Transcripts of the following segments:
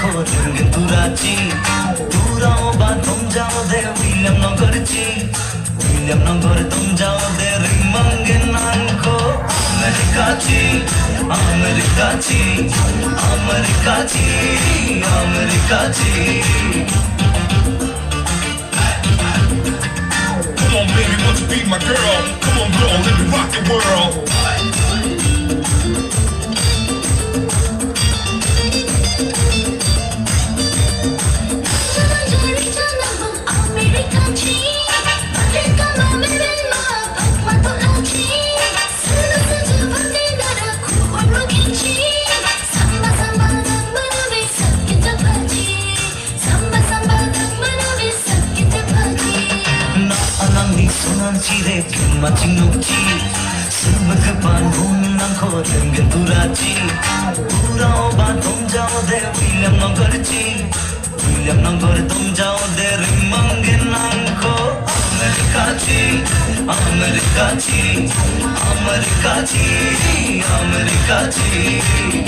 않고 등근 돌았지 돌아오바 동자오대 윌리엄 넌거르지 윌리엄 넌거르 동자오대 링망겐 않고 아메리카지 아메리카지 아메리카지 아메리카지 Come on, baby, won't you be my girl? Come on, girl, let me rock the world. 지레 마치 녹지 숨을 급한 봄 않고 등근 돌았지 돌아오바 동자오대 윌리엄 넌거르지 윌리엄 넌거르 동자오대 링망겐 않고 아메리카지 아메리카지 아메리카지 아메리카지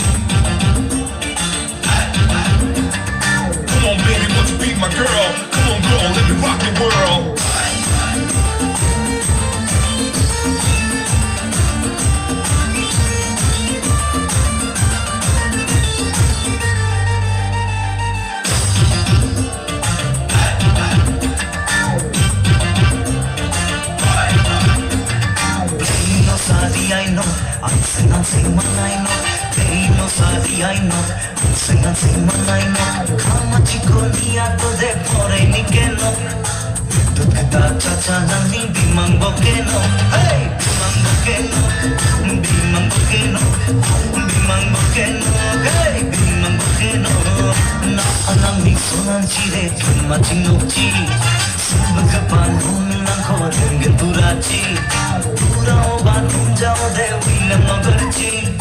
Come on, baby, won't you be my girl? Come on, girl, let me rock the world. I know, I'm sing man I know. Ain't no sorry I know, I'm sing man I know. Kamachiko niato de pore nikeno. Tukta chacha nani bimang bokeno. Hey, bimang bokeno, bimang bokeno, bimang bokeno. Hey, bimang bokeno. Na anang ni sonan chire, machi nokchi. Subkapan hunang ko dengan durati. Durao ba 동자오대 윌리엄 넌거르지